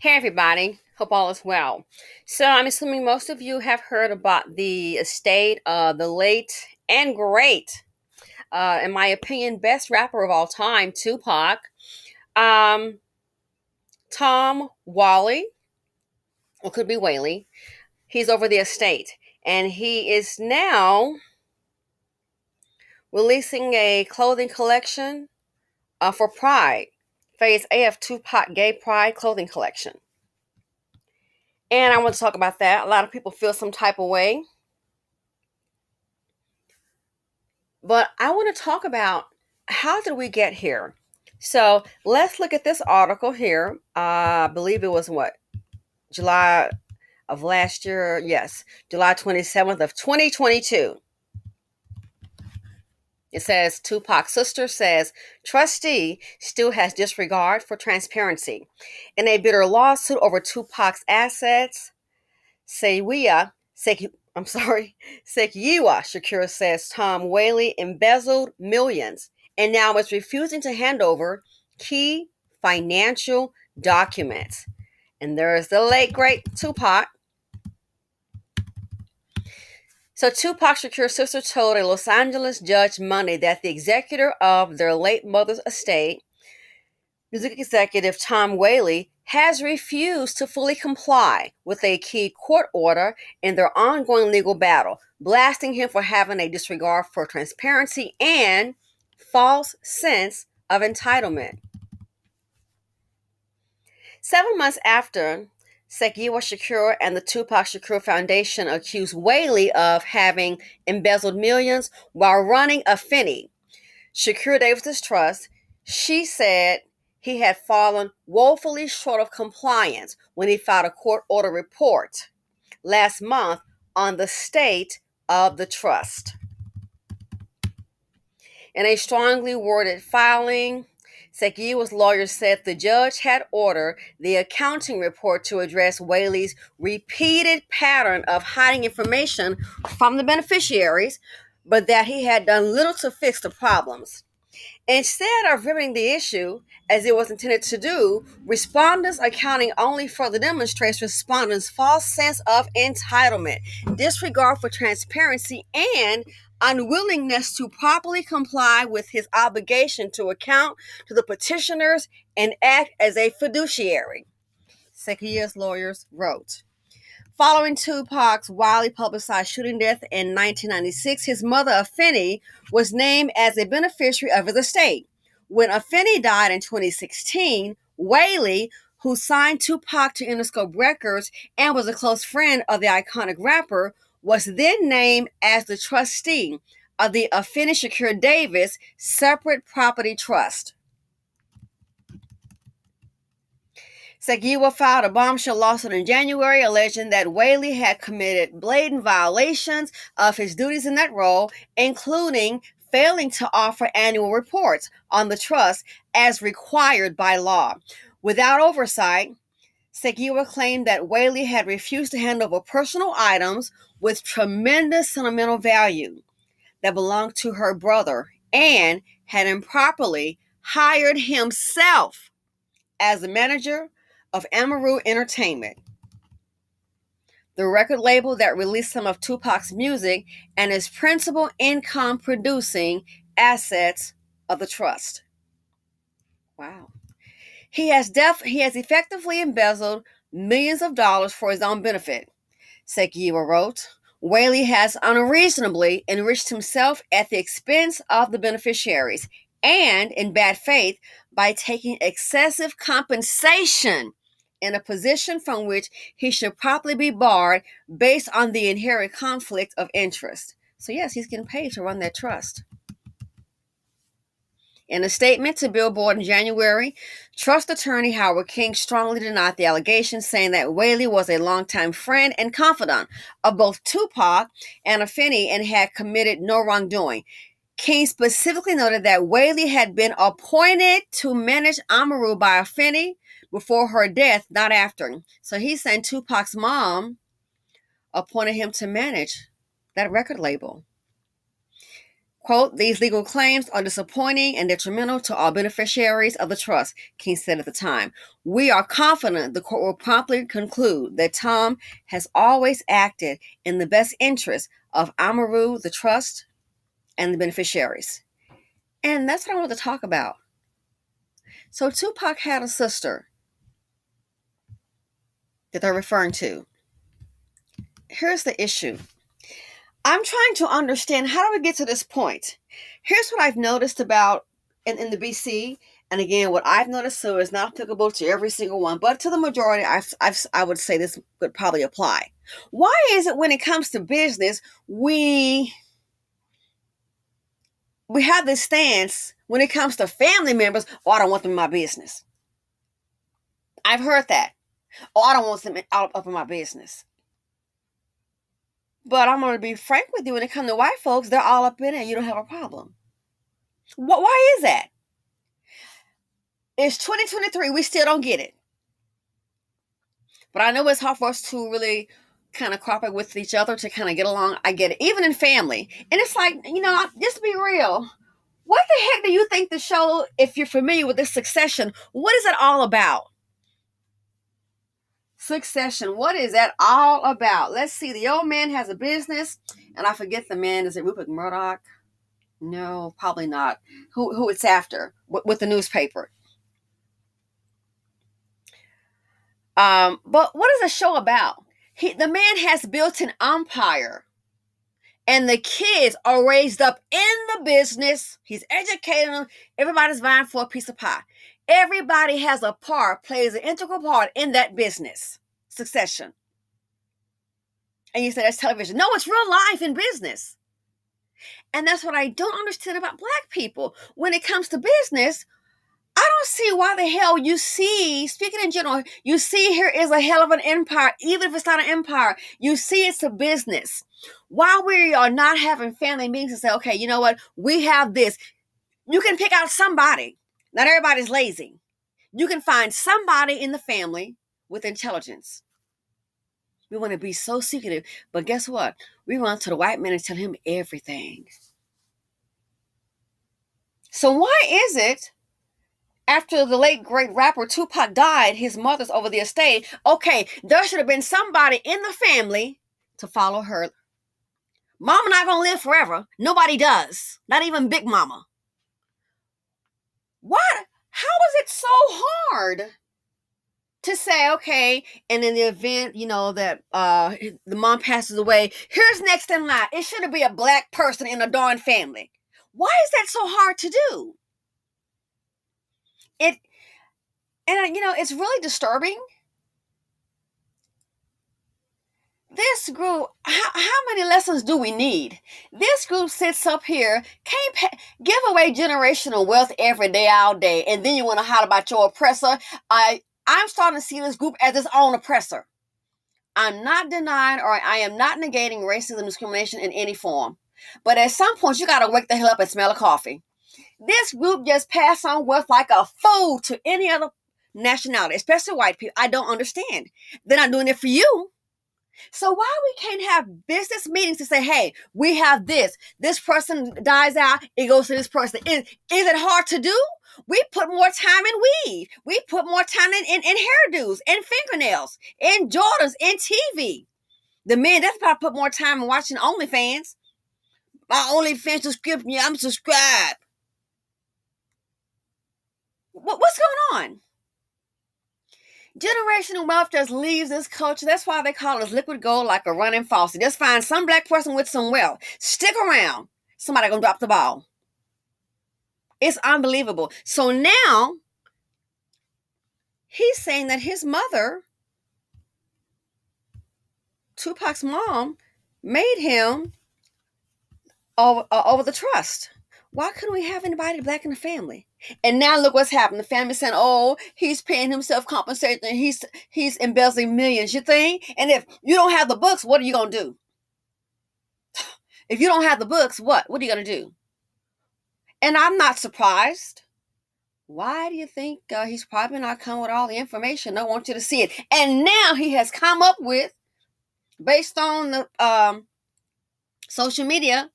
Hey everybody, hope all is well. So I'm assuming most of you have heard about the estate of the late and great, in my opinion, best rapper of all time, Tupac. Um, Tom Wally, or could be Whaley. He's over the estate, and he is now releasing a clothing collection for Pride, Phase A of Tupac Gay Pride clothing collection. And I want to talk about that. A lot of people feel some type of way. But I want to talk about how did we get here? So let's look at this article here. I believe it was July of last year. Yes, July 27th of 2022. It says Tupac's sister says trustee still has disregard for transparency. In a bitter lawsuit over Tupac's assets, Sekiwa Shakur says Tom Whaley embezzled millions and now is refusing to hand over key financial documents. And there is the late great Tupac. So Tupac Shakur's sister told a Los Angeles judge Monday that the executor of their late mother's estate, music executive Tom Whaley, has refused to fully comply with a key court order in their ongoing legal battle, blasting him for having a disregard for transparency and false sense of entitlement. 7 months after Sekiwa Shakur and the Tupac Shakur Foundation accused Whaley of having embezzled millions while running a felony, Shakur Davis's trust, she said he had fallen woefully short of compliance when he filed a court order report last month on the state of the trust. In a strongly worded filing, Sekiwa's lawyer said the judge had ordered the accounting report to address Whaley's repeated pattern of hiding information from the beneficiaries, but that he had done little to fix the problems. Instead of remedying the issue, as it was intended to do, respondents' accounting only further demonstrates respondents' false sense of entitlement, disregard for transparency, and unwillingness to properly comply with his obligation to account to the petitioners and act as a fiduciary, Sekiwa's lawyers wrote. Following Tupac's widely publicized shooting death in 1996, his mother, Afeni, was named as a beneficiary of his estate. When Afeni died in 2016, Whaley, who signed Tupac to Interscope Records and was a close friend of the iconic rapper, was then named as the trustee of the Afeni Shakur Davis Separate Property Trust. Sekiwa filed a bombshell lawsuit in January alleging that Whaley had committed blatant violations of his duties in that role, including failing to offer annual reports on the trust as required by law. Without oversight, Sekiwa claimed that Whaley had refused to hand over personal items with tremendous sentimental value that belonged to her brother and had improperly hired himself as the manager of Amaru Entertainment, the record label that released some of Tupac's music and his principal income-producing assets of the trust. Wow. He has effectively embezzled millions of dollars for his own benefit, Sekiwa wrote. Whaley has unreasonably enriched himself at the expense of the beneficiaries and in bad faith by taking excessive compensation in a position from which he should properly be barred based on the inherent conflict of interest. So yes, he's getting paid to run that trust. In a statement to Billboard in January, trust attorney Howard King strongly denied the allegations, saying that Whaley was a longtime friend and confidant of both Tupac and Afeni and had committed no wrongdoing. King specifically noted that Whaley had been appointed to manage Amaru by Afeni before her death, not after. So he's saying Tupac's mom appointed him to manage that record label. Quote, these legal claims are disappointing and detrimental to all beneficiaries of the trust, King said at the time. We are confident the court will promptly conclude that Tom has always acted in the best interest of Amaru, the trust, and the beneficiaries. And that's what I want to talk about. So Tupac had a sister that they're referring to. Here's the issue. I'm trying to understand, how do we get to this point? Here's what I've noticed about in the BC. And again, what I've noticed, so is not applicable to every single one, but to the majority, I would say this would probably apply. Why is it when it comes to business, we have this stance when it comes to family members, oh, I don't want them in my business. I've heard that. Oh, I don't want them up in my business. But I'm going to be frank with you, when it comes to white folks, they're all up in it and you don't have a problem. Why is that? It's 2023. We still don't get it. But I know it's hard for us to really kind of cooperate with each other to kind of get along. I get it. Even in family. And it's like, just to be real, what the heck do you think the show, if you're familiar with this Succession, what is it all about? Succession, what is that all about? Let's see. The old man has a business, and I forget the man. Is it Rupert Murdoch? No, probably not. Who it's after with the newspaper. But what is the show about? The man has built an empire, and the kids are raised up in the business. He's educating them. Everybody's vying for a piece of pie. Everybody has a part, plays an integral part in that business. Succession. And you say that's television. No, it's real life in business. And that's what I don't understand about black people. When it comes to business, I don't see why the hell you see, speaking in general, you see here is a hell of an empire, even if it's not an empire. You see it's a business. Why we are not having family meetings and say, okay, you know what? We have this. You can pick out somebody. Not everybody's lazy. You can find somebody in the family with intelligence. We want to be so secretive, but guess what? We run to the white man and tell him everything. So why is it, after the late great rapper Tupac died, his mother's over the estate, okay, there should have been somebody in the family to follow her. Mama not going to live forever. Nobody does. Not even Big Mama. What? How is it so hard to say, okay, and in the event, that the mom passes away, here's next in line. It shouldn't be a black person in a darn family. Why is that so hard to do? It's really disturbing. This group, how many lessons do we need? This group sits up here, can't give away generational wealth every day, all day, and then you want to holler about your oppressor. I'm starting to see this group as its own oppressor. I'm not denying, or I am not negating racism and discrimination in any form. But at some point, you got to wake the hell up and smell a coffee. This group just pass on wealth like a fool to any other nationality, especially white people. I don't understand. They're not doing it for you. So why we can't have business meetings to say, hey, we have this. This person dies out, it goes to this person. Is it hard to do? We put more time in weave. We put more time in hairdos, and fingernails, and Jordans, and TV. The men, that's probably put more time in watching OnlyFans. My OnlyFans subscription, I'm subscribed. What's going on? Generational wealth just leaves this culture. That's why they call it liquid gold, like a running faucet. Just find some black person with some wealth. Stick around. Somebody gonna drop the ball. It's unbelievable. So now, he's saying that his mother, Tupac's mom, made him over the trust. Why couldn't we have anybody black in the family? And now look what's happened. The family's saying, oh, he's paying himself compensation. He's embezzling millions, you think? And if you don't have the books, what are you going to do? If you don't have the books, what? What are you going to do? And I'm not surprised. Why do you think he's probably not coming with all the information? I want you to see it. And now he has come up with, based on the social media,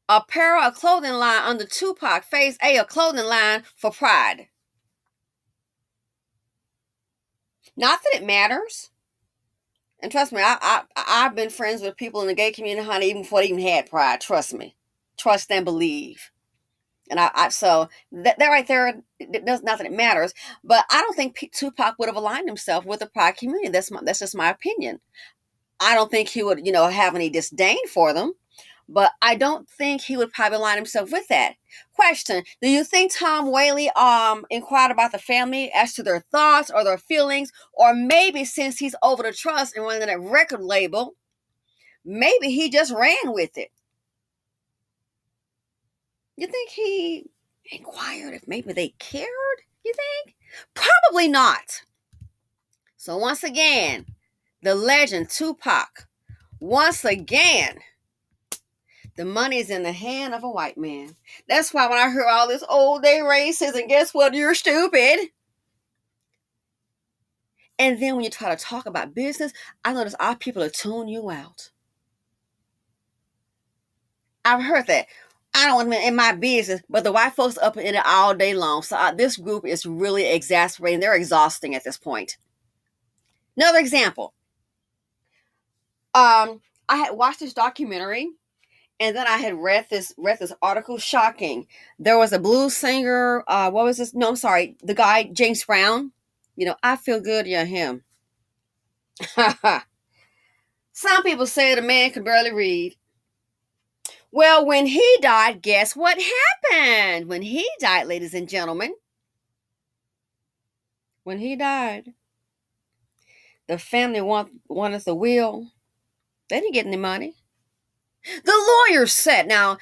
apparel, a clothing line under Tupac. Phase A, a clothing line for Pride. Not that it matters. And trust me, I've been friends with people in the gay community, honey, even before they even had Pride. Trust me. Trust and believe. And so that right there, does not that it matters. But I don't think Tupac would have aligned himself with the Pride community. That's just my opinion. I don't think he would, have any disdain for them. But I don't think he would probably align himself with that. Question: do you think Tom Whaley inquired about the family as to their thoughts or their feelings, or maybe since he's over the trust and running that record label, maybe he just ran with it? You think he inquired if maybe they cared? You think? Probably not. So once again, the legend Tupac. Once again, the money's in the hand of a white man. That's why when I hear all this old day racism, guess what? You're stupid. And then when you try to talk about business, I notice our people are tune you out. I've heard that. I don't want to be in my business, but the white folks up in it all day long. So this group is really exasperating. They're exhausting at this point. Another example. I had watched this documentary, and then I had read this article. Shocking. There was a blues singer. What was this? No, I'm sorry. The guy, James Brown. I feel good. Yeah, him. Some people say the man could barely read. Well, when he died, guess what happened? When he died, ladies and gentlemen. When he died, the family wanted the will. They didn't get any money. The lawyer said, now,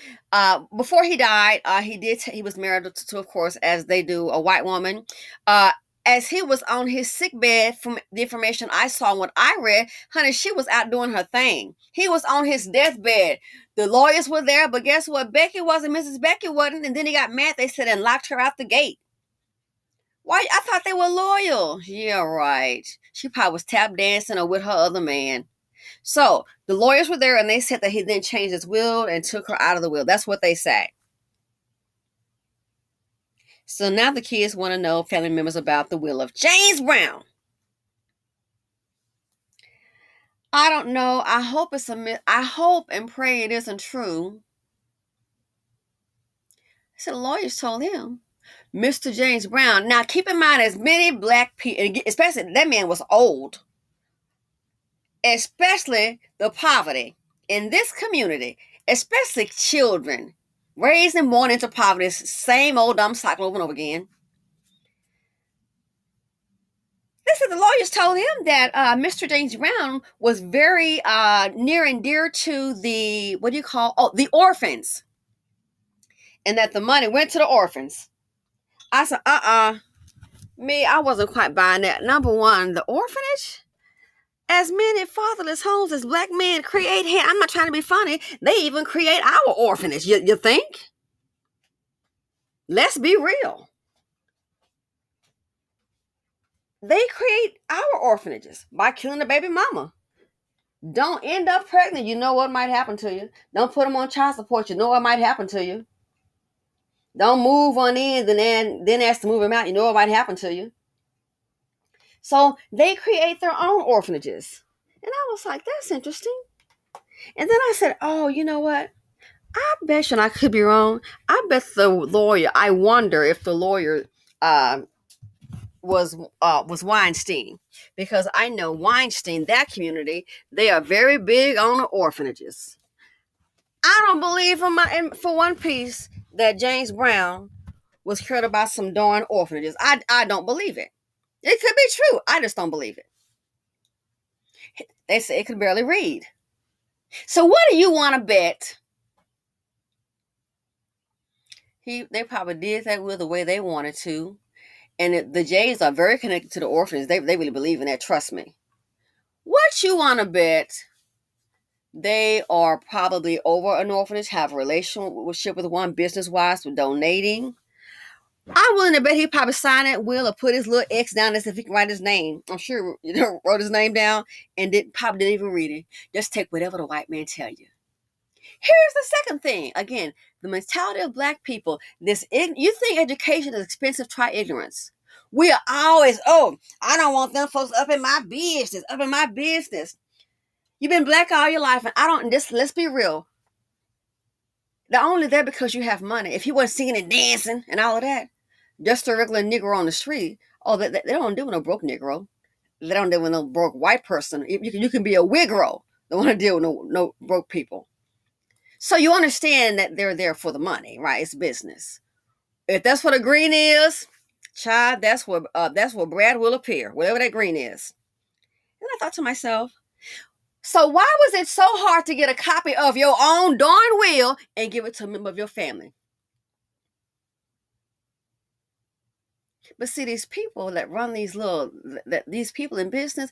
before he died, he was married to, of course, as they do, a white woman. As he was on his sick bed, from the information I saw and what I read, honey, she was out doing her thing. He was on his deathbed. The lawyers were there, but guess what? Becky wasn't. Mrs. Becky wasn't. And then he got mad, they said, and locked her out the gate. Why? I thought they were loyal. Yeah, right. She probably was tap dancing or with her other man. So the lawyers were there, and they said that he then changed his will and took her out of the will. That's what they say. So now the kids want to know, family members, about the will of James Brown. I don't know. I hope it's a myth. I hope and pray it isn't true. So the lawyers told him, Mr. James Brown. Now keep in mind, as many black people, especially that man was old, especially the poverty in this community, especially children raised and born into poverty, same old dumb cycle over and over again. Listen, the lawyers told him that Mr. James Brown was very near and dear to the, the orphans. And that the money went to the orphans. I said, me, I wasn't quite buying that. Number one, the orphanage? As many fatherless homes as black men create here, I'm not trying to be funny, they even create our orphanage. You think? Let's be real. They create our orphanages by killing the baby mama. Don't end up pregnant. You know what might happen to you. Don't put them on child support. You know what might happen to you. Don't move on in and then ask to move them out. You know what might happen to you. So they create their own orphanages. And I was like, that's interesting. And then I said, oh, you know what? I bet you, and I could be wrong, I bet the lawyer, I wonder if the lawyer was Weinstein. Because I know Weinstein, that community, they are very big on the orphanages. I don't believe for one piece that James Brown was cared about some darn orphanages. I don't believe it. It could be true. I just don't believe it. They say it could barely read. So what do you want to bet? They probably did that with the way they wanted to. And the Jays are very connected to the orphans. They really believe in that. Trust me. What you want to bet? They are probably over an orphanage, have a relationship with one business-wise, with donating. I'm willing to bet he probably signed that will or put his little X down as if he can write his name. I'm sure wrote his name down and probably didn't even read it. Just take whatever the white man tell you. Here's the second thing. Again, the mentality of black people. You think education is expensive, try ignorance. We are always, oh, I don't want them folks up in my business, up in my business. You've been black all your life, and let's be real. They're only there because you have money. If you weren't singing and dancing and all of that, just a regular Negro on the street, oh, they don't deal with no broke Negro. They don't deal with no broke white person. You can be a Wigro. They don't want to deal with no broke people. So you understand that they're there for the money, right? It's business. If that's what a green is, child, that's where Brad will appear, whatever that green is. And I thought to myself, so why was it so hard to get a copy of your own darn will and give it to a member of your family? But see, these people that run these people in business,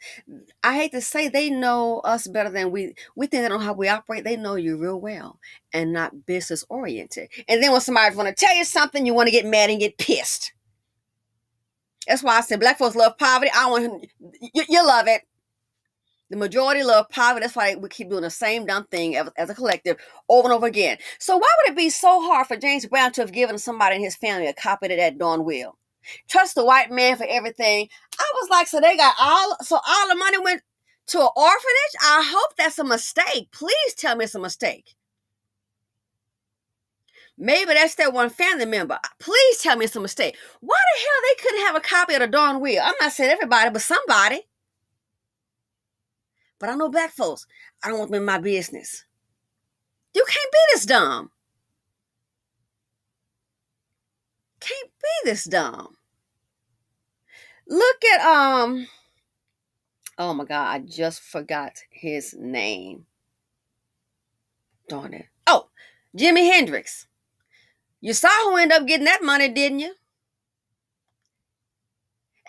I hate to say, they know us better than we think they know how we operate. They know you real well and not business oriented. And then when somebody's want to tell you something, you want to get mad and get pissed. That's why I said black folks love poverty. You love it. The majority love poverty. That's why we keep doing the same dumb thing as a collective over and over again. So why would it be so hard for James Brown to have given somebody in his family a copy of that darn will? Trust the white man for everything. I was like, so all the money went to an orphanage? I hope that's a mistake. Please tell me it's a mistake. Maybe that's that one family member. Please tell me it's a mistake. Why the hell they couldn't have a copy of the darn will? I'm not saying everybody, but somebody. But I know black folks, I don't want them in my business. You can't be this dumb. Can't be this dumb. Look at, oh my God, I just forgot his name. Darn it. Oh, Jimi Hendrix. You saw who ended up getting that money, didn't you?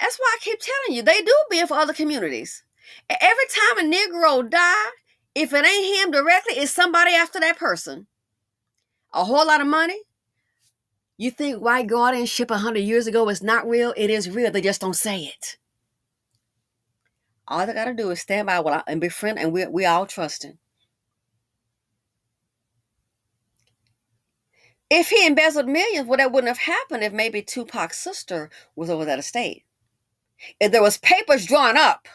That's why I keep telling you, they do bid for other communities. Every time a Negro die, if it ain't him directly, it's somebody after that person. A whole lot of money. You think white guardianship 100 years ago is not real? It is real. They just don't say it. All they got to do is stand by and be friend, and we all trust him. If he embezzled millions, well, that wouldn't have happened if maybe Tupac's sister was over that estate. If there was papers drawn up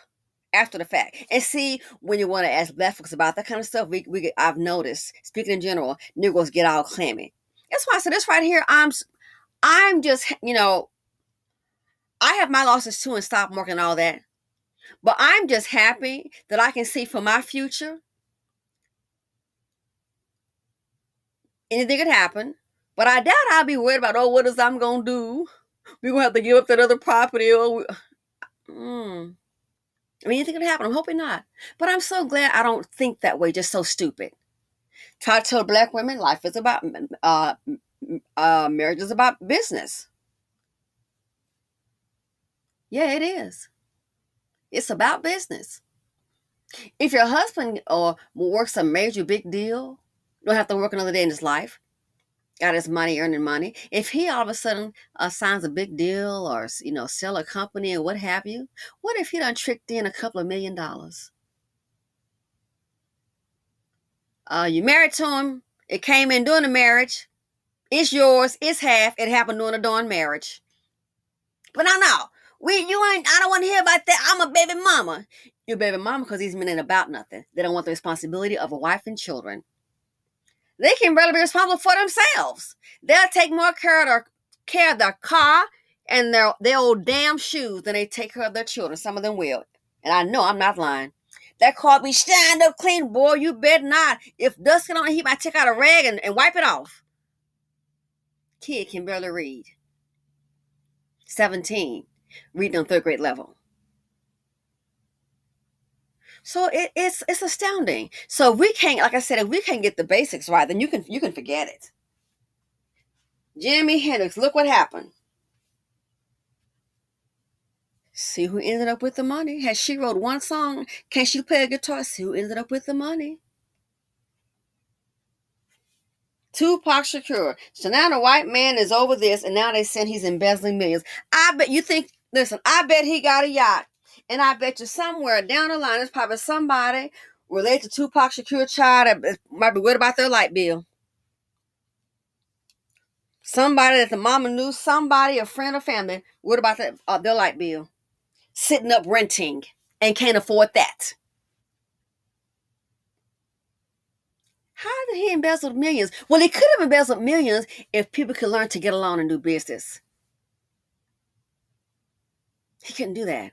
after the fact. And see, when you want to ask black folks about that kind of stuff, I've noticed, speaking in general, Negroes get all clammy. That's why I said this right here. I'm just, I have my losses too and stop working all that. But I'm just happy that I can see for my future. Anything could happen. But I doubt I'll be worried about, what is I'm going to do? We're going to have to give up that other property. Anything could happen. I'm hoping not. But I'm so glad I don't think that way, just so stupid. Try to tell black women life is about, marriage is about business. Yeah, it is. It's about business. If your husband works a major big deal, don't have to work another day in his life, got his money, earning money. If he all of a sudden signs a big deal or, sell a company or what have you, what if he done tricked in a couple of $1 million? You married to him. It came in during the marriage. It's yours. It's half. It happened during a darn marriage. But no. I don't want to hear about that. I'm a baby mama. You're a baby mama because these men ain't about nothing. They don't want the responsibility of a wife and children. They can barely be responsible for themselves. They'll take more care of their car and their old damn shoes than they take care of their children. Some of them will. And I know I'm not lying. That car be shined up clean, boy. You bet not. If dust get on the heat, I take out a rag and wipe it off. Kid can barely read. 17. Reading on 3rd grade level. So it's astounding. So if we can't, like I said, if we can't get the basics right, then you can forget it. Jimi Hendrix, look what happened. See who ended up with the money. Has she wrote one song? Can she play a guitar? See who ended up with the money. Tupac Shakur. So now the white man is over this, and now they saying he's embezzling millions. I bet he got a yacht. And I bet you somewhere down the line, there's probably somebody related to Tupac Shakur child that might be worried about their light bill. Somebody that the mama knew, somebody, a friend or family, worried about their light bill. Sitting up renting and can't afford that. How did he embezzle millions? Well, he could have embezzled millions if people could learn to get along and do business. He couldn't do that.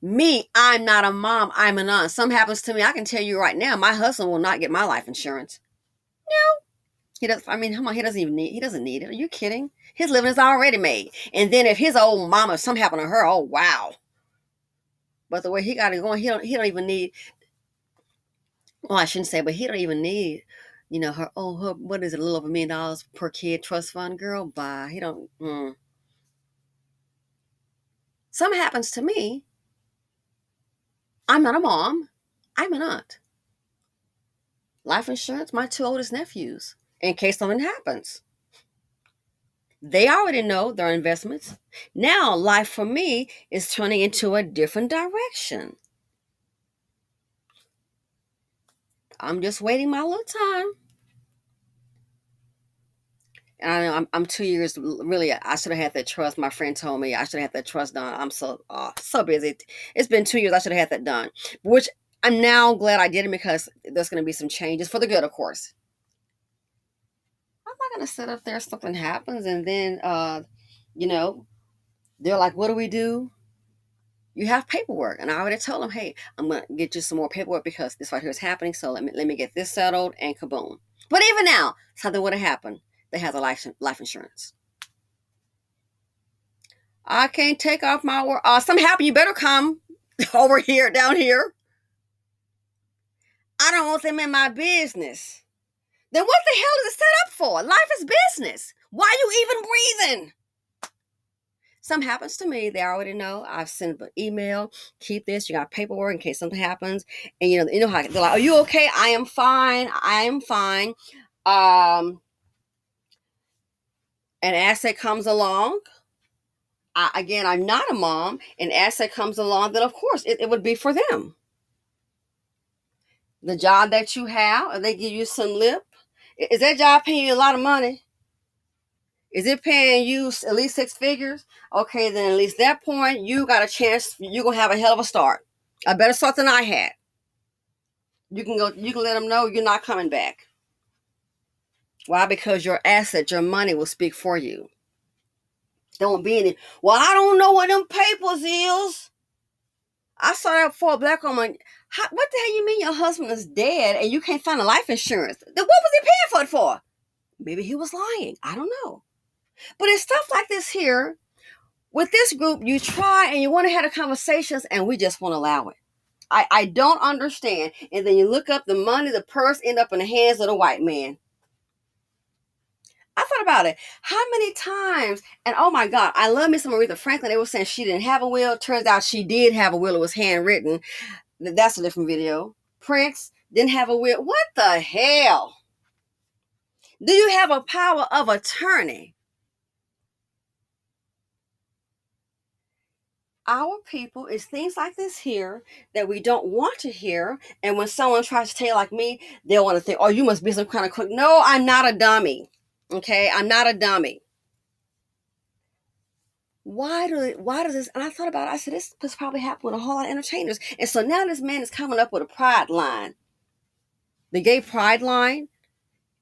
Me, I'm not a mom, I'm an aunt. Something happens to me, I can tell you right now, my husband will not get my life insurance. No. He doesn't. I mean, come on, he doesn't need it. Are you kidding? His living is already made. And then if his old mama, something happened to her, oh wow. But the way he got it going, he don't even need, well, I shouldn't say, but he don't even need, her what is it, a little over $1 million per kid trust fund, girl? Bye. He don't. Something happens to me, I'm not a mom, I'm an aunt. Life insurance, my 2 oldest nephews, in case something happens. They already know their investments. Now life for me is turning into a different direction. I'm just waiting my little time. And I know I'm 2 years, really, I should have had that trust. My friend told me I should have had that trust done. I'm so busy. It's been 2 years. I should have had that done, which I'm now glad I did it because there's going to be some changes for the good, of course. I'm not going to sit up there if something happens and then, they're like, what do we do? You have paperwork. And I already told them, hey, I'm going to get you some more paperwork because this right here is happening. So let me get this settled and kaboom. But even now, something would have happened. They have the life insurance. I can't take off my work. Something happened. You better come over here, down here. I don't want them in my business. Then what the hell is it set up for? Life is business. Why are you even breathing? Something happens to me, they already know. I've sent an email. Keep this. You got paperwork in case something happens. And you know how they're like, are you okay? I am fine. I am fine. An asset comes along. I'm not a mom. An asset comes along, then of course it would be for them. The job that you have, or they give you some lip. Is that job paying you a lot of money? Is it paying you at least 6 figures? Okay, then at least that point, you got a chance. You're going to have a hell of a start. A better start than I had. You can let them know you're not coming back. Why? Because your asset, your money will speak for you. There won't be any, well, I don't know what them papers is. I saw that for a black woman. What the hell you mean your husband is dead and you can't find a life insurance? Then what was he paying for it for? Maybe he was lying. I don't know. But it's stuff like this here. With this group, you try and you want to have the conversations and we just won't allow it. I don't understand. And then you look up the money, the purse end up in the hands of the white man. I thought about it. How many times, and oh my God, I love me some Aretha Franklin. They were saying she didn't have a will. Turns out she did have a will. It was handwritten. That's a different video. Prince didn't have a will. What the hell? Do you have a power of attorney? Our people, is things like this here that we don't want to hear. And when someone tries to tell you like me, they'll want to think, oh, you must be some kind of crook. No, I'm not a dummy. Okay, I'm not a dummy. Why does this? And I thought about it. I said, this probably happened with a whole lot of entertainers. And so now this man is coming up with a pride line. The gay pride line.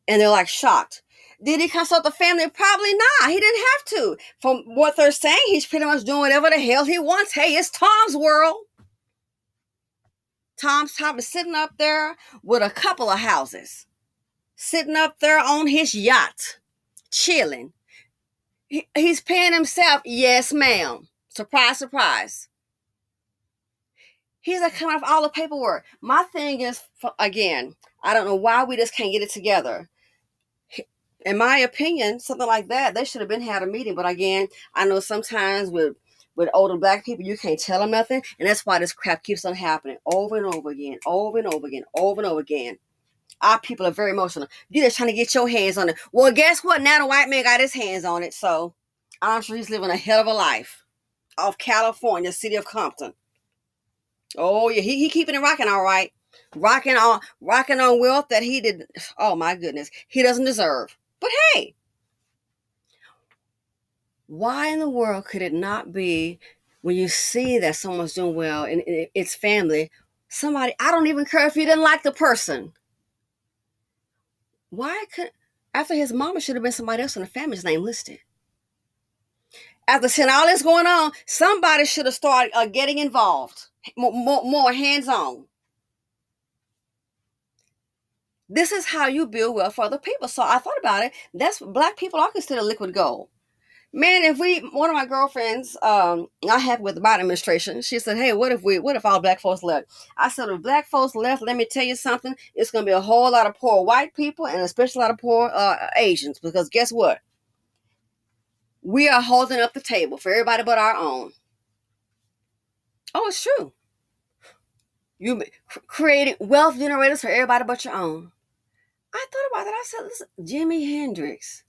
And they're like shocked. Did he consult the family? Probably not. He didn't have to. From what they're saying, he's pretty much doing whatever the hell he wants. Hey, it's Tom's world. Tom is sitting up there with a couple of houses. Sitting up there on his yacht. Chilling. He's paying himself. Yes, ma'am. Surprise, surprise. He's like coming off all the paperwork. My thing is, again, I don't know why we just can't get it together. In my opinion, something like that, they should have been had a meeting. But again, I know sometimes with older black people, you can't tell them nothing. And that's why this crap keeps on happening over and over again, over and over again, over and over again. Our people are very emotional. You're just trying to get your hands on it. Well, guess what? Now the white man got his hands on it. So I'm sure he's living a hell of a life. Off California, city of Compton. Oh, yeah, he keeping it rocking all right. rocking on wealth that he did. Oh my goodness, he doesn't deserve. But hey, why in the world could it not be when you see that someone's doing well and it's family, somebody, I don't even care if you didn't like the person. Why could, after his mama, should have been somebody else in the family's name listed? After seeing all this going on, somebody should have started getting involved, more hands-on. This is how you build wealth for other people. So I thought about it. That's Black people are considered liquid gold. Man, if one of my girlfriends, not happy with the Biden administration, she said, hey, what if all Black folks left? I said, if Black folks left, let me tell you something, it's going to be a whole lot of poor white people and especially a lot of poor Asians, because guess what? We are holding up the table for everybody but our own. Oh, it's true. You creating wealth generators for everybody but your own. I thought about that. I said, listen, Jimi Hendrix,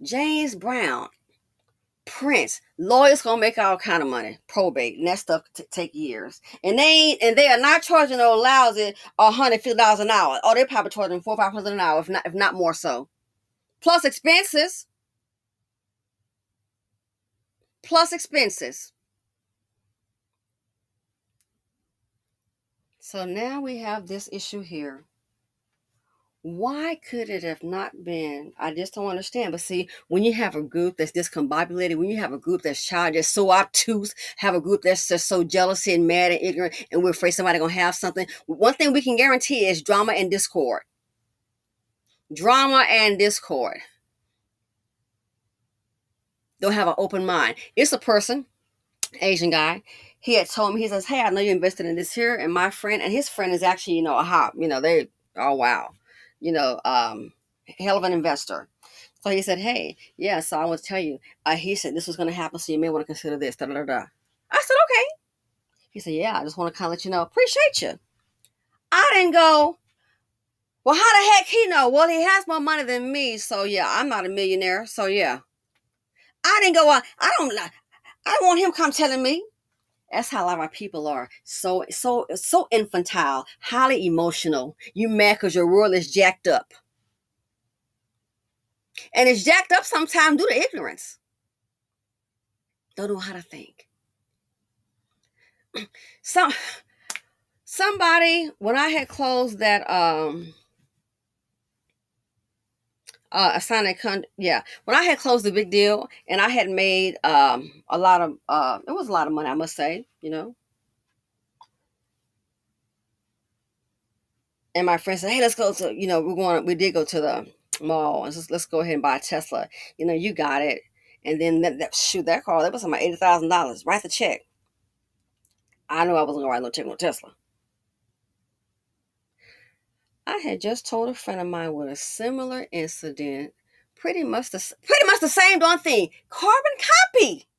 James Brown, Prince, lawyers gonna make all kind of money, probate, and that stuff take years. And they are not charging those lousy $150 an hour. Oh, they're probably charging $400 or $500 an hour, if not more so. Plus expenses. So now we have this issue here. Why could it have not been? I just don't understand. But see, when you have a group that's discombobulated, when you have a group that's childish, so obtuse, have a group that's just so jealous and mad and ignorant, and we're afraid somebody's going to have something, one thing we can guarantee is drama and discord. Drama and discord. They'll have an open mind. It's a person, Asian guy. He had told me, he says, hey, I know you invested in this here, and my friend, and his friend is actually, a hop. They, oh, wow. Hell of an investor. So he said, hey, yeah, so I want to tell you, he said this was going to happen, so you may want to consider this. Da, da, da, da. I said, okay. He said, yeah, I just want to kind of let you know, appreciate you. I didn't go, well, how the heck he know? Well, he has more money than me, so yeah, I'm not a millionaire, so yeah. I didn't go, I don't want him come telling me. That's how a lot of our people are. So infantile, highly emotional. You mad because your world is jacked up. And it's jacked up sometimes due to ignorance. Don't know how to think. Somebody, when I had closed that when I had closed the big deal and I had made a lot of it was a lot of money, I must say, And my friend said, hey, let's go to, we did go to the mall and let's go ahead and buy a Tesla. You got it. And then that car, that was about $80,000. Write the check. I knew I wasn't gonna write no check on Tesla. I had just told a friend of mine with a similar incident, pretty much the same darn thing. Carbon copy.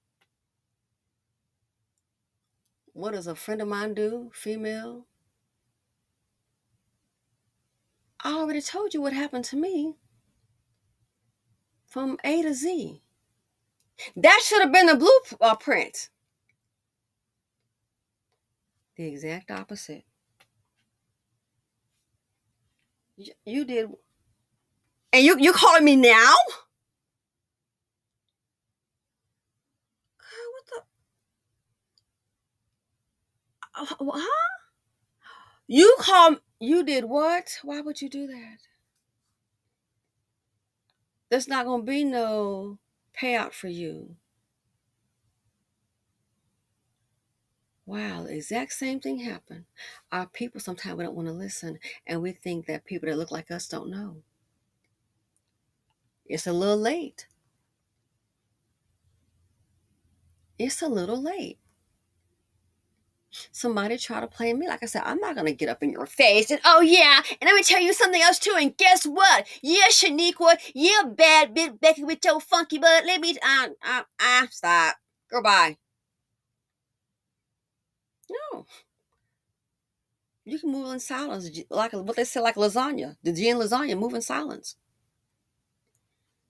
What does a friend of mine do? Female. I already told you what happened to me. From A to Z. That should have been the blueprint. The exact opposite. You did. And you calling me now? What the? Huh? You did what? Why would you do that? There's not going to be no payout for you. Wow, the exact same thing happened. Our people, sometimes we don't want to listen, and we think that people that look like us don't know. It's a little late. It's a little late. Somebody try to play me. Like I said, I'm not going to get up in your face and, oh, yeah, and let me tell you something else, too, and guess what? Yeah, Shaniqua, yeah, bad bit Becky with your funky butt. Let me, stop. Goodbye. No. You can move in silence, like what they say, like lasagna. The G in lasagna, move in silence.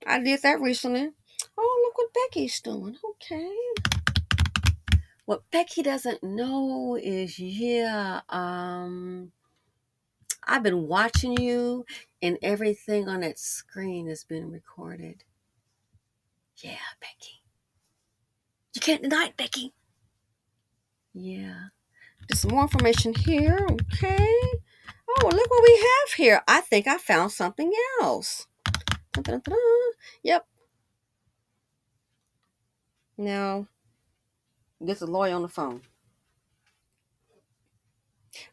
I did that recently. Oh, look what Becky's doing. Okay. What Becky doesn't know is, I've been watching you, and everything on that screen has been recorded. Yeah, Becky. You can't deny it, Becky. Yeah. There's some more information here. Okay. Oh, look what we have here. I think I found something else. Dun-dun-dun-dun. Yep. Now, there's a lawyer on the phone.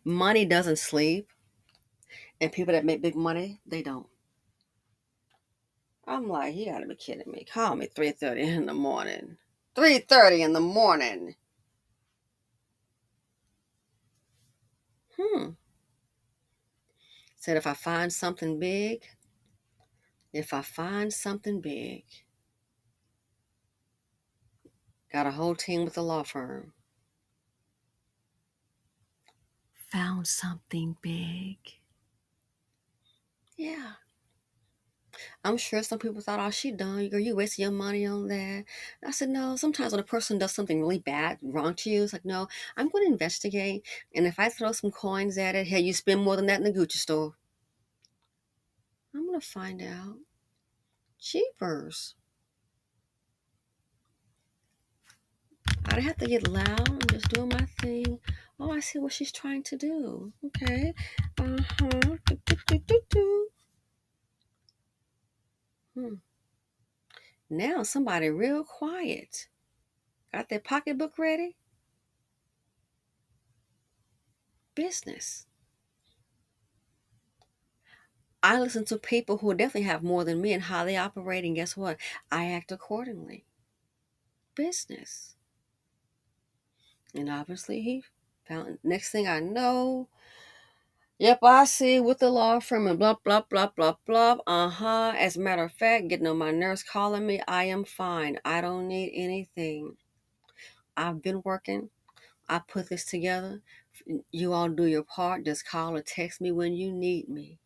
Money doesn't sleep, and people that make big money, they don't. I'm like, you gotta be kidding me. Call me 3:30 in the morning. 3:30 in the morning. Said if I find something big, got a whole team with the law firm. Found something big. Yeah. I'm sure some people thought, oh, she done. Girl, you wasting your money on that. I said, no. Sometimes when a person does something really bad, wrong to you, it's like, no, I'm going to investigate. And if I throw some coins at it, hey, you spend more than that in the Gucci store. I'm going to find out. Cheapers. I don't have to get loud. I'm just doing my thing. Oh, I see what she's trying to do. Okay. Now somebody real quiet. Got their pocketbook ready? Business. I listen to people who definitely have more than me and how they operate, and guess what? I act accordingly. Business. And obviously he found, next thing I know, yep, I see with the law firm and blah, blah, blah, blah, blah. As a matter of fact, getting on my nerves calling me, I am fine. I don't need anything. I've been working. I put this together. You all do your part. Just call or text me when you need me.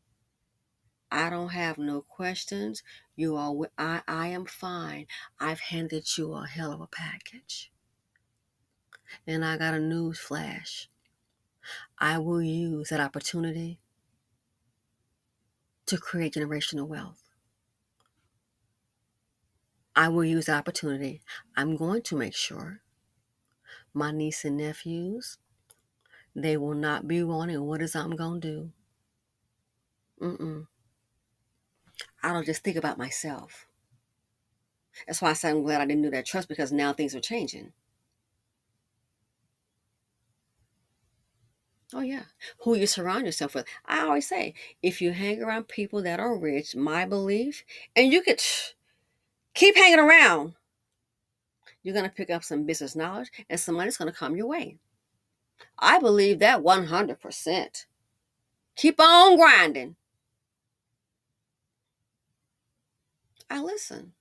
I don't have no questions. You all, I am fine. I've handed you a hell of a package. And I got a news flash. I will use that opportunity to create generational wealth. I will use the opportunity. I'm going to make sure my niece and nephews, they will not be wanting what is I'm going to do. I don't just think about myself. That's why I said I'm glad I didn't do that trust, because now things are changing. Oh, yeah. Who you surround yourself with. I always say, if you hang around people that are rich, my belief, and you could keep hanging around, you're going to pick up some business knowledge and some money's going to come your way. I believe that 100%. Keep on grinding. I listen.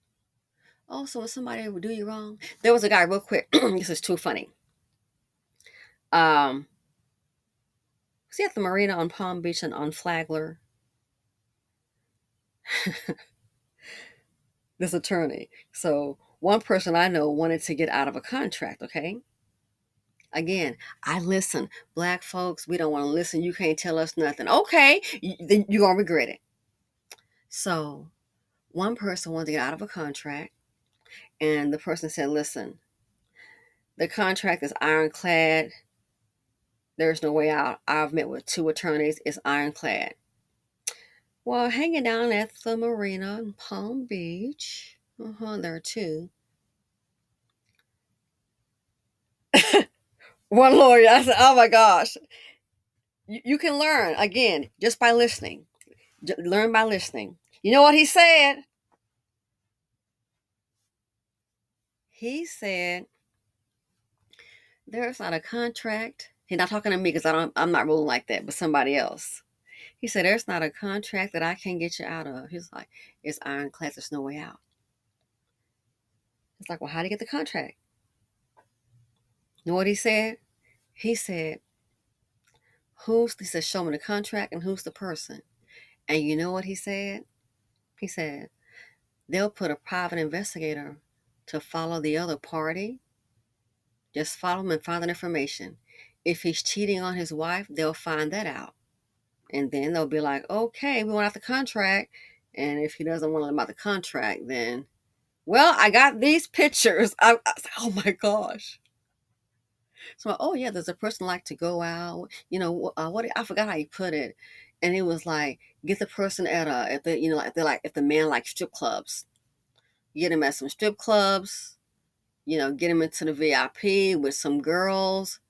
Also, when somebody would do you wrong, there was a guy, real quick, this is too funny. Was he at the marina on Palm Beach and on Flagler? This attorney. So one person I know wanted to get out of a contract, okay? Again, I listen. Black folks, we don't want to listen. You can't tell us nothing. Okay, then you're going to regret it. So one person wanted to get out of a contract, and the person said, listen, the contract is ironclad. There's no way out. I've met with 2 attorneys. It's ironclad. Well, hanging down at the marina in Palm Beach, there are 2. One lawyer, I said, oh my gosh. You can learn, again, just by listening. Learn by listening. You know what he said? He said, there's not a contract. He's not talking to me because I'm not ruling like that, but somebody else. He said, there's not a contract that I can get you out of. He's like, it's ironclad. There's no way out. It's like, well, how do you get the contract? You know what he said? He said, he said, show me the contract and who's the person. And you know what he said? He said, they'll put a private investigator to follow the other party. Just follow him and find that information. If he's cheating on his wife, they'll find that out And then they'll be like, okay, we want out the contract. And if he doesn't want to let him out the contract, then, well, I got these pictures. I was like, oh my gosh. So, oh yeah, there's a person like to go out. What I forgot how he put it, and it was like, get the person at the if the man likes strip clubs, get him at some strip clubs. Get him into the VIP with some girls.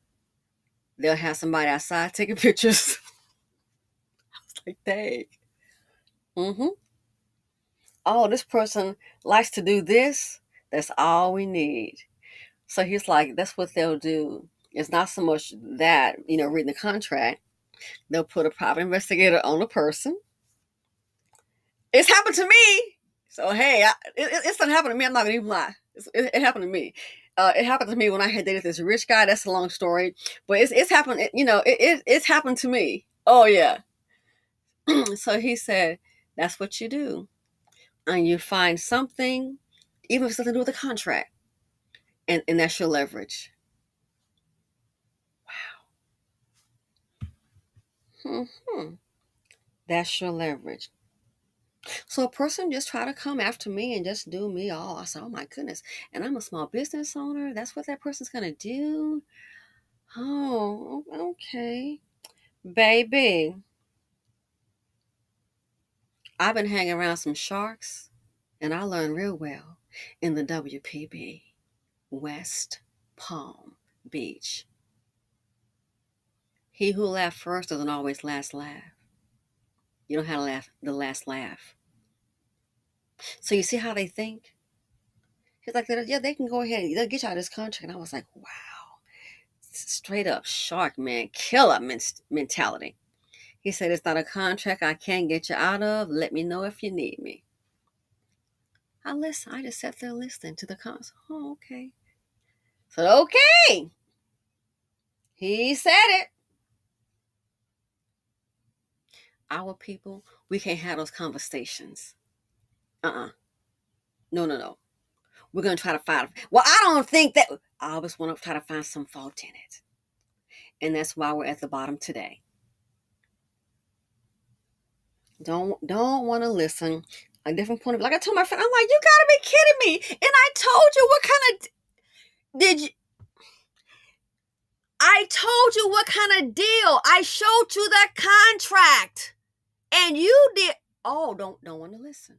They'll have somebody outside taking pictures. I was like, dang. Oh, this person likes to do this. That's all we need. So he's like, that's what they'll do. It's not so much that, reading the contract. They'll put a private investigator on a person. It's happened to me. So, hey, it's not happened to me. I'm not going to even lie. It happened to me. It happened to me when I had dated this rich guy. That's a long story. But it's happened, it's happened to me. Oh, yeah. So he said, that's what you do. And you find something, even if it's something to do with a contract. And that's your leverage. Wow. That's your leverage. So a person just try to come after me and just do me all. I said, oh my goodness. And I'm a small business owner. That's what that person's going to do? Oh, okay. Baby, I've been hanging around some sharks, and I learned real well in the WPB, West Palm Beach. He who laughed first doesn't always last laugh. You don't have to laugh the last laugh. So you see how they think? He's like, yeah, they can go ahead and they'll get you out of this contract. And I was like, wow. Straight up shark, man. Killer mentality. He said, it's not a contract I can't get you out of. Let me know if you need me. I just sat there listening to the conversation. Oh, okay. So, okay. He said it. Our people, we can't have those conversations. No. We're going to try to find. Well, I don't think that. I always want to try to find some fault in it. And that's why we're at the bottom today. Don't want to listen. A different point of view. Like I told my friend, I'm like, you got to be kidding me. And I told you what kind of. I told you what kind of deal. I showed you that contract. And you did. Oh, don't want to listen.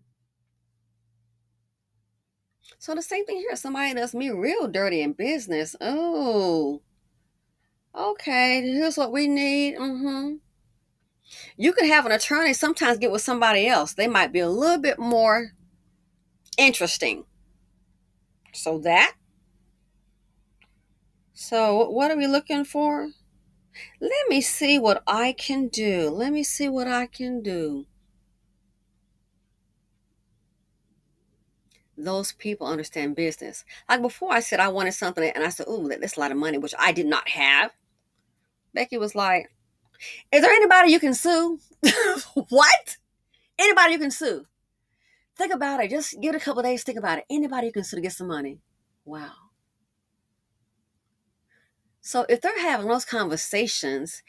So the same thing here. Somebody does me real dirty in business. Oh, okay. Here's what we need. You could have an attorney sometimes get with somebody else. They might be a little bit more interesting. So what are we looking for? Let me see what I can do. Those people understand business. Like before I said I wanted something and I said, ooh, that's a lot of money, which I did not have. Becky was like, is there anybody you can sue? What? Anybody you can sue? Think about it. Just give it a couple of days. Think about it. Anybody you can sue to get some money. Wow. So if they're having those conversations,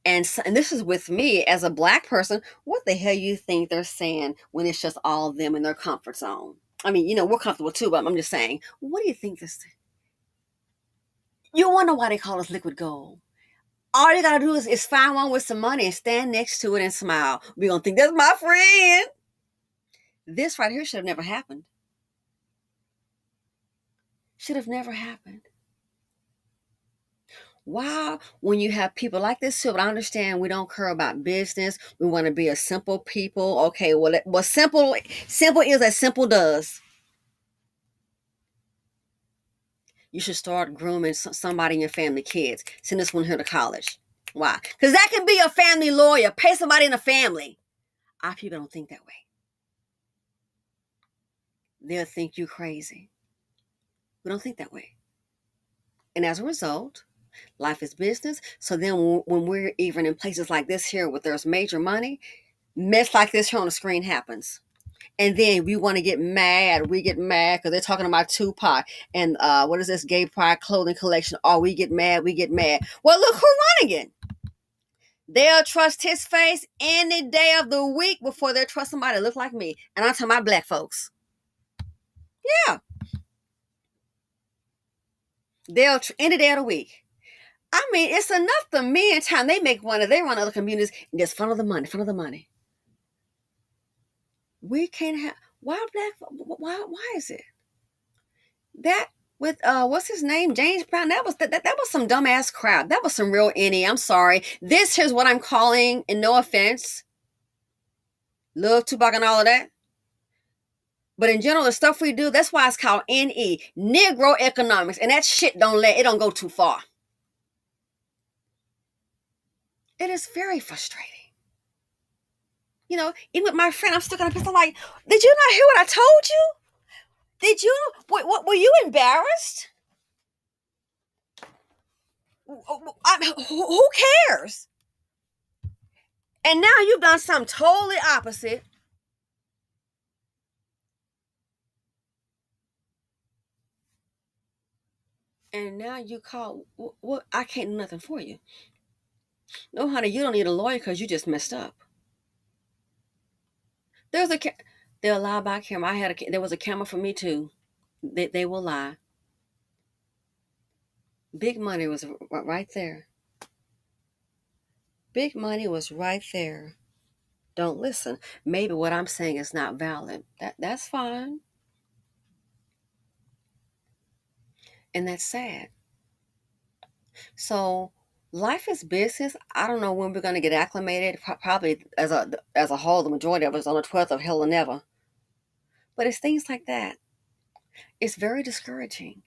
and this is with me as a Black person, what the hell you think they're saying when it's just all of them in their comfort zone? I mean, we're comfortable too, but I'm just saying, what do you think this is? You wonder why they call us liquid gold. All you got to do is find one with some money and stand next to it and smile. We're going to think that's my friend. This right here should have never happened. Should have never happened. Wow, when you have people like this too, but I understand we don't care about business. We want to be a simple people. Okay, well, simple is as simple does. You should start grooming somebody in your family, kids. Send this one here to college. Why? Because that can be a family lawyer. Pay somebody in the family. Our people don't think that way. They'll think you crazy. We don't think that way. And as a result, life is business. So then when we're even in places like this here where there's major money, mess like this here on the screen happens. And then we want to get mad. We get mad because they're talking about Tupac and what is this gay pride clothing collection? Oh, we get mad. Well, look who's running it. They'll trust his face any day of the week before they'll trust somebody that look like me. And I'm talking about black folks. Yeah. They'll any day of the week. I mean, it's enough the men time they make one, they run other communities and just front of the money, front of the money. We can't have why black why is it? That with what's his name? James Brown. That was some dumbass crap. That was some real I'm sorry. This here's what I'm calling, and no offense. Love Tupac and all of that. But in general, the stuff we do, that's why it's called NE, Negro economics. And that shit don't go too far. It is very frustrating. You know, even with my friend, I'm stuck on a pistol like, did you not hear what I told you? Did you? What were you embarrassed? Who cares? And now you've done something totally opposite. And now you call, what? I can't do nothing for you. No, honey, you don't need a lawyer because you just messed up. They'll lie by camera. There was a camera for me too. They will lie. Big money was right there. Big money was right there. Don't listen. Maybe what I'm saying is not valid. That's fine. And that's sad. So life is business. I don't know when we're going to get acclimated. Probably as a whole, the majority of us on the 12th of hell or never. But it's things like that. It's very discouraging.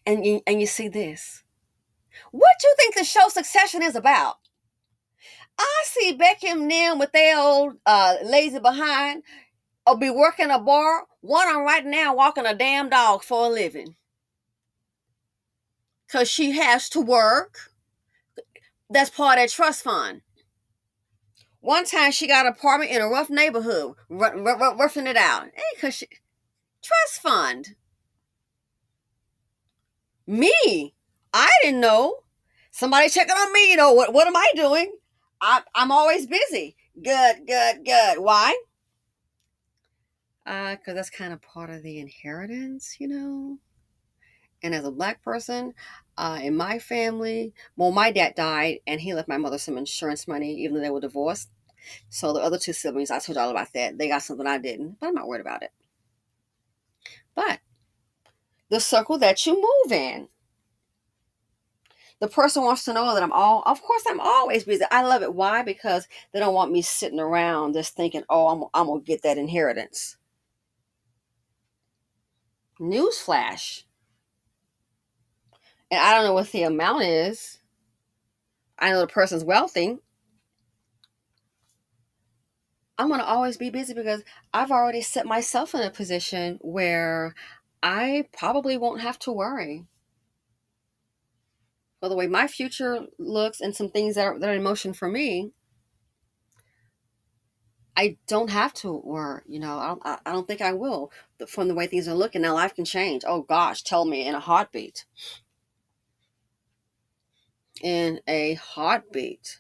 And you see this. What do you think the show Succession is about? I see Becky and them with their old lazy behind or be working a bar. One of them right now walking a damn dog for a living. Because she has to work. That's part of that trust fund. One time she got an apartment in a rough neighborhood, roughing it out. Hey, because she trust fund. Me, I didn't know. Somebody checking on me, what am I doing? I'm always busy. Good. Why? Because that's kind of part of the inheritance, And as a black person, in my family, well, my dad died and he left my mother some insurance money, even though they were divorced. So the other two siblings, I told y'all about that. They got something I didn't, but I'm not worried about it. But the circle that you move in, the person wants to know that of course I'm always busy. I love it. Why? Because they don't want me sitting around just thinking, oh, I'm going to get that inheritance. Newsflash. And I don't know what the amount is. I know the person's wealthy. I'm going to always be busy because I've already set myself in a position where I probably won't have to worry. For the way my future looks and some things that are in motion for me, I don't have to worry. I don't think I will. From the way things are looking now, life can change. Oh gosh, tell me in a heartbeat. In a heartbeat.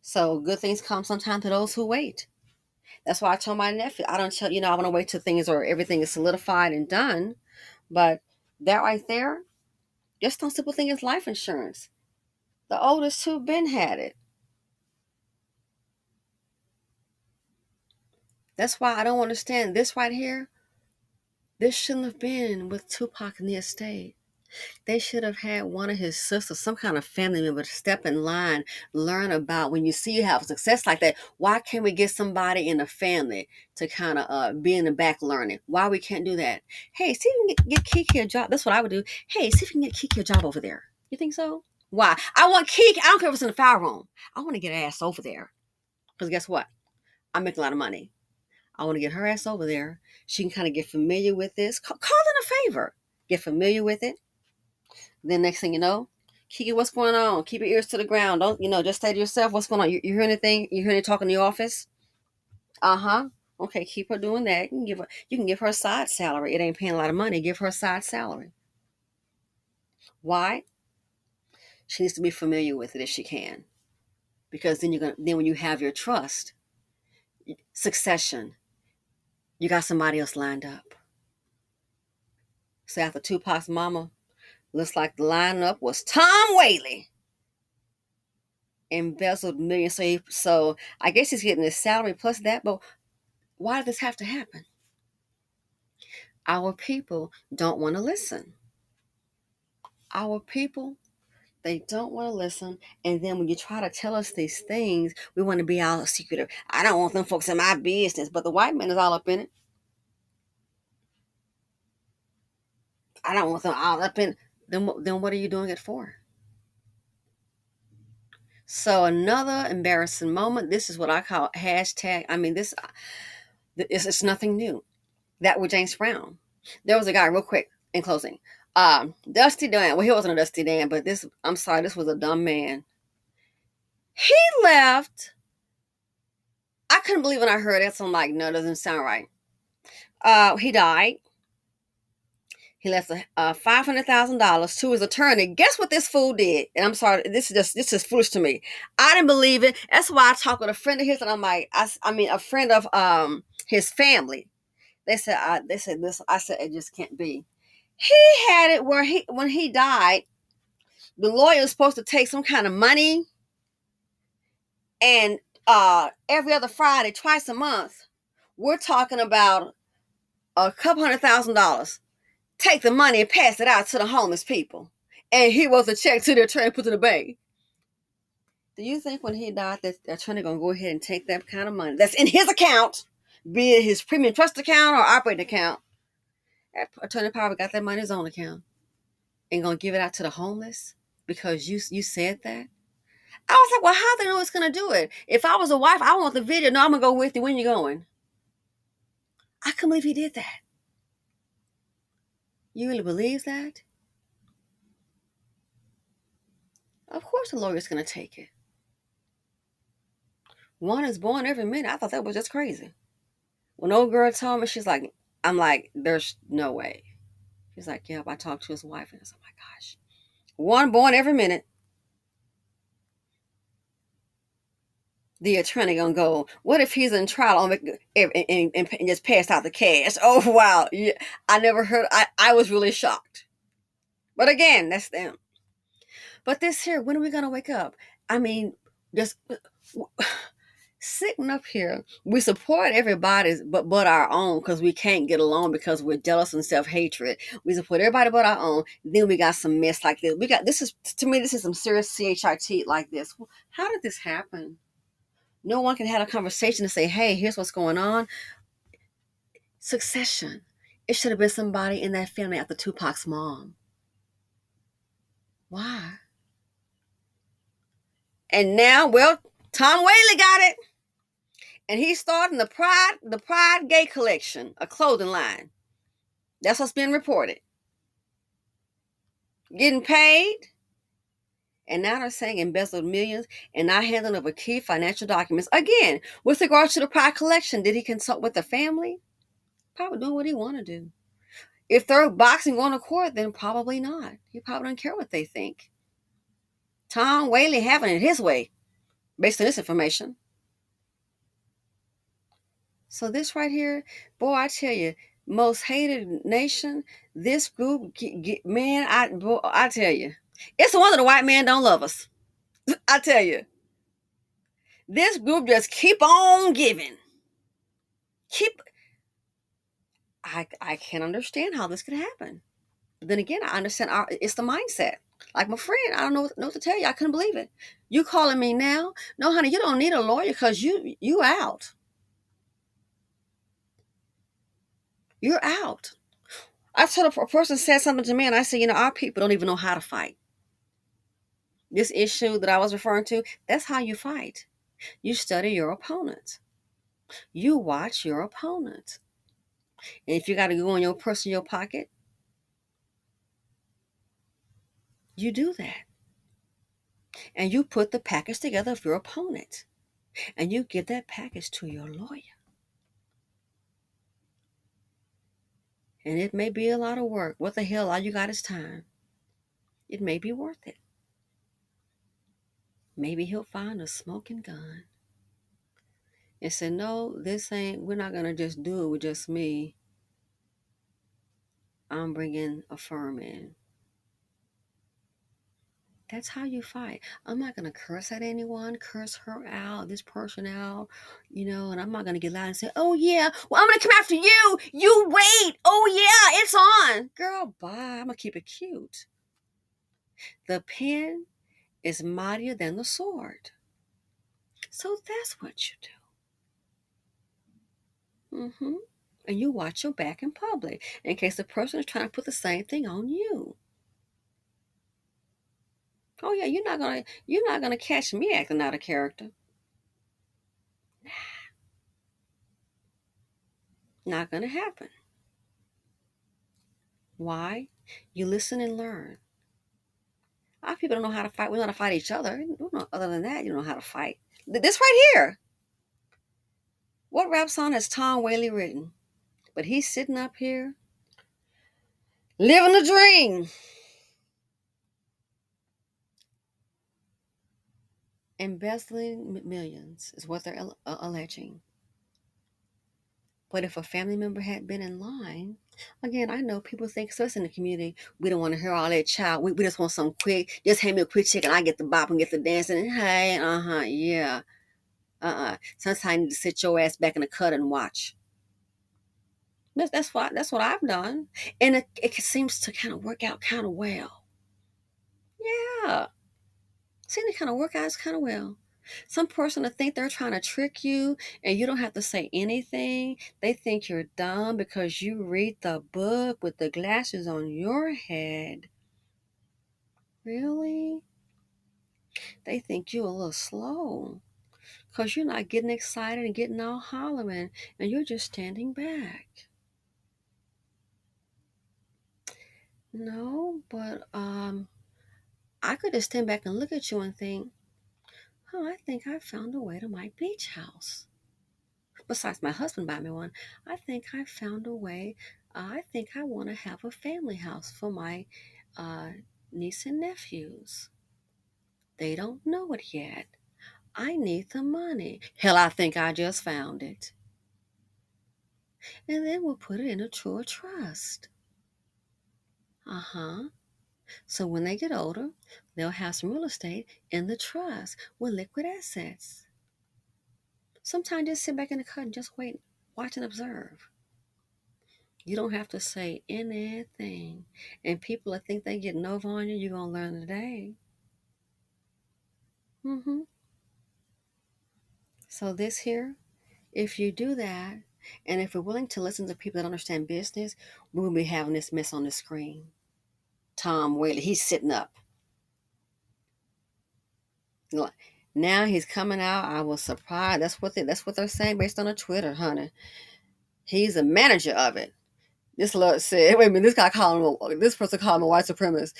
So good things come sometimes to those who wait. That's why I told my nephew, I don't tell, I want to wait till things or everything is solidified and done. But that right there, just don't simple thing as life insurance. The oldest two been had it. That's why I don't understand this right here. This shouldn't have been with Tupac in the estate. They should have had one of his sisters, some kind of family member, to step in line, learn about when you see you have success like that. Why can't we get somebody in the family to kind of be in the back learning? Why we can't do that? Hey, see if you can get Kiki a job. That's what I would do. Hey, see if you can get Kiki a job over there. You think so? Why? I want Kiki. I don't care if it's in the file room. I want to get her ass over there. Because guess what? I make a lot of money. I want to get her ass over there. She can kind of get familiar with this. Call in a favor. Get familiar with it. Then next thing you know, Kiki, what's going on? Keep your ears to the ground. Don't, just say to yourself, what's going on? You hear anything? You hear any talk in the office? Uh-huh. Okay, keep her doing that. You can give her a side salary. It ain't paying a lot of money. Give her a side salary. Why? She needs to be familiar with it if she can. because then when you have your trust, succession, you got somebody else lined up. So after Tupac's mama, looks like the lineup was Tom Whaley. Embezzled millions. So I guess he's getting his salary plus that. But why did this have to happen? Our people don't want to listen. Our people, they don't want to listen. And then when you try to tell us these things, we want to be all secretive. I don't want them folks in my business. But the white man is all up in it. I don't want them all up in it. Then what are you doing it for? So another embarrassing moment. This is what I call hashtag. I mean, it's nothing new. That with James Brown. There was a guy, real quick, in closing. Dusty Dan. Well, he wasn't a Dusty Dan, but this was a dumb man. He left. I couldn't believe when I heard it. So I'm like, no, it doesn't sound right. He died. He left $500,000 to his attorney. Guess what this fool did? And I'm sorry, this is foolish to me. I didn't believe it. That's why I talked with a friend of his, and I'm like, a friend of his family. They said this. I said it just can't be. He had it where when he died, the lawyer was supposed to take some kind of money, and every other Friday, twice a month, we're talking about a couple $100,000. Take the money and pass it out to the homeless people. And he was a check to the attorney put to the bank. Do you think when he died that the attorney going to go ahead and take that kind of money that's in his account, be it his premium trust account or operating account? That attorney probably got that money in his own account and going to give it out to the homeless because you said that? I was like, well, how do they know it's going to do it? If I was a wife, I want the video. No, I'm going to go with you. When you going? I couldn't believe he did that. You really believe that? Of course the lawyer's going to take it. One is born every minute. I thought that was just crazy. When old girl told me, I'm like, there's no way. She's like, yeah, I talked to his wife. And I said, oh my gosh. One born every minute. The attorney going to go, what if he's in trial and just passed out the cash? Oh, wow. Yeah, I never heard. I was really shocked. But again, that's them. But this here, when are we going to wake up? I mean, just sitting up here, we support everybody's but our own because we can't get along because we're jealous and self-hatred. We support everybody but our own. Then we got some mess like this. This is some serious CHIT like this. How did this happen? No one can have a conversation and say, hey, here's what's going on. Succession. It should have been somebody in that family after Tupac's mom. Why? And now, well, Tom Whaley got it. And he's starting the Pride Gay Collection, a clothing line. That's what's being reported. Getting paid. And now they're saying embezzled millions and not handling over key financial documents. Again, with regards to the Pride collection, did he consult with the family? Probably doing what he want to do. If they're boxing going to court, then probably not. He probably don't care what they think. Tom Whaley having it his way, based on this information. So this right here, boy, I tell you, most hated nation, this group, man, I tell you. It's a wonder the white man don't love us. I tell you. This group just keep on giving. I can't understand how this could happen. But then again, I understand it's the mindset. Like my friend, I don't know what to tell you. I couldn't believe it. You calling me now? No, honey, you don't need a lawyer because you out. You're out. I told a person said something to me and I said, our people don't even know how to fight. This issue that I was referring to, that's how you fight. You study your opponent. You watch your opponent. And if you got to go in your purse in your pocket, you do that. And you put the package together of your opponent. And you give that package to your lawyer. And it may be a lot of work. What the hell? All you got is time. It may be worth it. Maybe he'll find a smoking gun and say, no, we're not going to just do it with just me. I'm bringing a firm in. That's how you fight. I'm not going to curse at anyone, curse her out, this person out, and I'm not going to get loud and say, oh, yeah, well, I'm going to come after you. You wait. Oh, yeah, it's on. Girl, bye. I'm going to keep it cute. The pen is mightier than the sword. So that's what you do. And you watch your back in public in case the person is trying to put the same thing on you. Oh yeah, you're not gonna catch me acting out of character. Not gonna happen. Why? You listen and learn. A lot of people don't know how to fight. We know how to fight each other. Other than that, you don't know how to fight. This right here. What rap song has Tom Whaley written? But he's sitting up here living the dream. Embezzling millions is what they're alleging. But if a family member had been in line, again, I know people think, especially in the community, we don't want to hear all that child. We just want something quick. Just hand me a quick check and I get the bop and get the dancing. And hey, yeah. Sometimes you need to sit your ass back in the cut and watch. That's what I've done. And it seems to kind of work out kind of well. Yeah. Seems to kind of work out kind of well. Some person to think they're trying to trick you and you don't have to say anything. They think you're dumb because you read the book with the glasses on your head. Really? They think you're a little slow because you're not getting excited and getting all hollering and you're just standing back. No, but I could just stand back and look at you and think, oh, I think I found a way to my beach house. Besides my husband bought me one, I think I found a way. I think I want to have a family house for my niece and nephews. They don't know it yet. I need the money. Hell, I think I just found it. And then we'll put it in a true trust. So when they get older, they'll have some real estate in the trust with liquid assets. Sometimes just sit back in the cut and just wait, watch and observe. You don't have to say anything. And people that think they getting over on you, you're going to learn today. So this here, if you do that, and if we're willing to listen to people that understand business, we'll be having this mess on the screen. Tom Whaley, he's sitting up. Now he's coming out. I was surprised. That's what they're saying based on the Twitter, honey. He's a manager of it. This lord said, wait a minute, this person called him a white supremacist,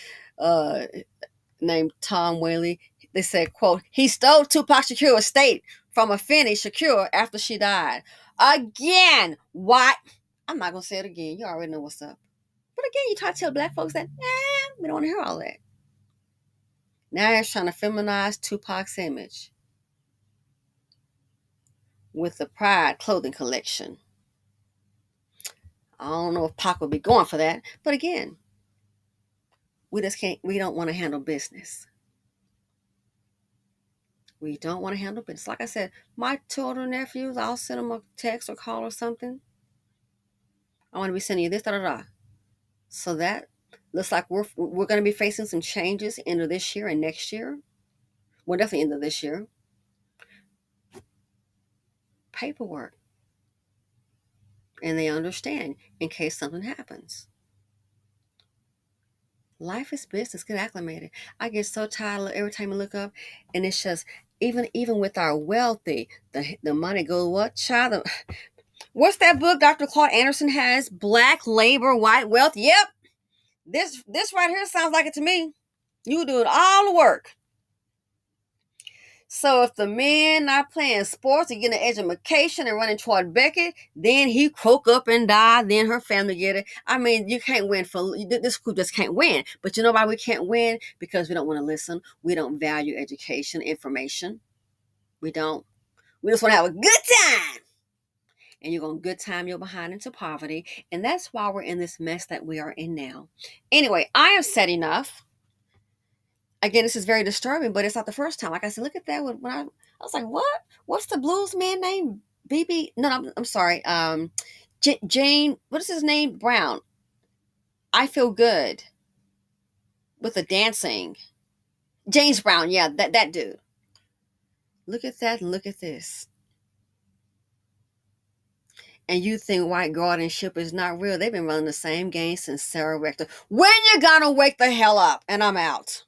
named Tom Whaley. They said, quote, he stole Tupac Shakur estate from a felony Shakur after she died. Again, what? I'm not going to say it again. You already know what's up. But again, you try to tell black folks that, we don't want to hear all that. Now he's trying to feminize Tupac's image with the Pride clothing collection. I don't know if Pac will be going for that. But again, we don't want to handle business. We don't want to handle business. Like I said, my children, nephews, I'll send them a text or call or something. I want to be sending you this, So that looks like we're going to be facing some changes into this year and next year. Well, definitely into this year. Paperwork. And they understand in case something happens. Life is business. Get acclimated. I get so tired every time I look up, and it's just even with our wealthy, the money goes what, child? What's that book Dr. Claude Anderson has? Black Labor, White Wealth. Yep. This right here sounds like it to me. You doing all the work. So if the men not playing sports and getting an education and running toward Beckett, then he croak up and die. Then her family get it. I mean, you can't win for this group. Just can't win. But you know why we can't win? Because we don't want to listen. We don't value education, information. We don't. We just want to have a good time. And you're going to good time your behind into poverty. And that's why we're in this mess that we are in now. Anyway, I have said enough. Again, this is very disturbing, but it's not the first time. Like I said, look at that. When I was like, what? What's the blues man name? BB? No, I'm sorry. Jane, what is his name? Brown. I Feel Good. With the dancing. James Brown. Yeah, that dude. Look at that and look at this. And you think white guardianship is not real. They've been running the same game since Sarah Rector. When you gonna wake the hell up? And I'm out.